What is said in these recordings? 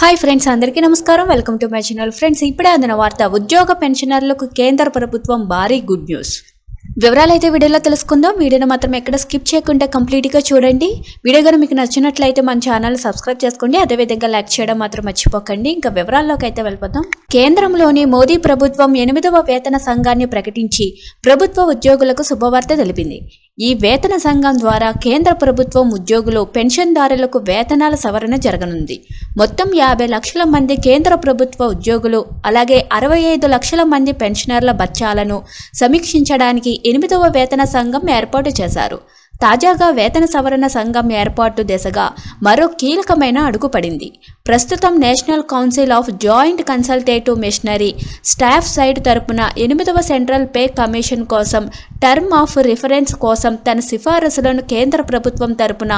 Hi friends, అందరికీ నమస్కారం. Welcome to my channel. Friends, ఇప్పుడే అందిన వార్త. ఉద్యోగ పెన్షనర్లకు కేంద్ర ప్రభుత్వం భారీ గుడ్ న్యూస్. వివరాలు అయితే వీడియోలో తెలుసుకుందాం. వీడియోని మాత్రం ఎక్కడ స్కిప్ చేయకుండా కంప్లీట్గా చూడండి. వీడియో కనుక మీకు నచ్చినట్లయితే మన ఛానల్ సబ్స్క్రైబ్ చేసుకోండి. అదేవిధంగా లైక్ చేయడం మాత్రం మర్చిపోకండి. ఇంకా వివరాల్లోకి అయితే వెళ్ళిపోతాం. కేంద్రంలోని మోదీ ప్రభుత్వం 8వ వేతన సంఘాన్ని ప్రకటించి ప్రభుత్వ ఉద్యోగులకు శుభవార్త తెలిపింది. ఈ వేతన సంఘం ద్వారా కేంద్ర ప్రభుత్వం ఉద్యోగులు పెన్షన్దారులకు వేతనాల సవరణ జరగనుంది. మొత్తం 50 లక్షల మంది కేంద్ర ప్రభుత్వ ఉద్యోగులు అలాగే 65 లక్షల మంది పెన్షనర్ల బత్యాలను సమీక్షించడానికి 8వ వేతన సంఘం ఏర్పాటు చేశారు. తాజాగా వేతన సవరణ సంఘం ఏర్పాటు దిశగా మరో కీలకమైన అడుగు పడింది. ప్రస్తుతం national council of joint consultative machinery staff side తరపున 8వ సెంట్రల్ పే కమిషన్ కోసం టర్మ్ ఆఫ్ రిఫరెన్స్ కోసం తన సిఫారసులను కేంద్ర ప్రభుత్వం తరపున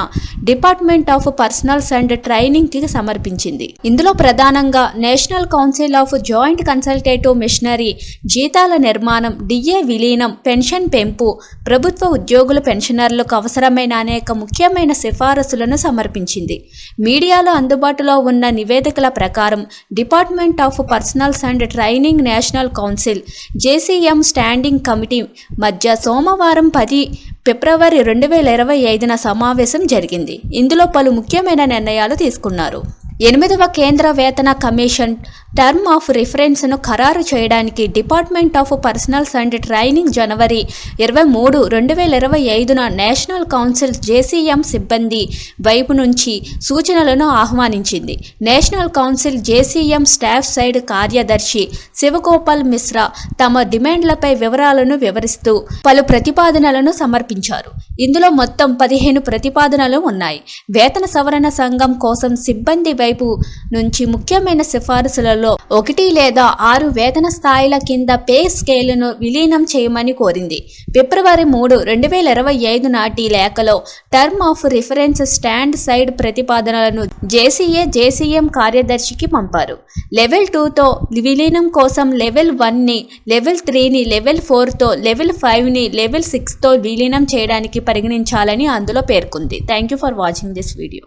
డిపార్ట్మెంట్ ఆఫ్ పర్సనల్స్ అండ్ ట్రైనింగ్కి సమర్పించింది. ఇందులో ప్రధానంగా national council of joint consultative machinery జీతాల నిర్మాణం, డిఏ విలీనం, పెన్షన్ పెంపు, ప్రభుత్వ ఉద్యోగుల పెన్షనర్లకు అవసరమైన అనేక ముఖ్యమైన సిఫారసులను సమర్పించింది. మీడియాలో అందుబాటులో ఉన్న నివేదికల ప్రకారం department of personnels and training, national council, JCM standing committee మధ్య సోమవారం 10 ఫిబ్రవరి 2025న సమావేశం జరిగింది. ఇందులో పలు ముఖ్యమైన నిర్ణయాలు తీసుకున్నారు. 8వ కేంద్ర వేతన కమిషన్ టర్మ్ ఆఫ్ రిఫరెన్స్ను ఖరారు చేయడానికి department of personnels and training జనవరి 23, 2025న నేషనల్ కౌన్సిల్ జేసీఎం సిబ్బంది వైపు నుంచి సూచనలను ఆహ్వానించింది. National council JCM staff side కార్యదర్శి శివగోపాల్ మిశ్రా తమ డిమాండ్లపై వివరాలను వివరిస్తూ పలు ప్రతిపాదనలను సమర్పించారు. ఇందులో మొత్తం 15 ప్రతిపాదనలు ఉన్నాయి. వేతన సవరణ సంఘం కోసం సిబ్బంది వైపు నుంచి ముఖ్యమైన సిఫారసులలో 1 లేదా 6 వేతన స్థాయిల కింద పే స్కేలును విలీనం చేయమని కోరింది. ఫిబ్రవరి 3, 2025 నాటి లేఖలో term of reference stand side ప్రతిపాదనలను జేసీఎం కార్యదర్శికి పంపారు. లెవెల్ 2తో విలీనం కోసం లెవెల్ 1ని, లెవెల్ 3ని, లెవెల్ 4తో, లెవెల్ 5ని, లెవెల్ 6తో విలీనం చేయడానికి పరిగణించాలని అందులో పేర్కొంది. Thank you for watching this video.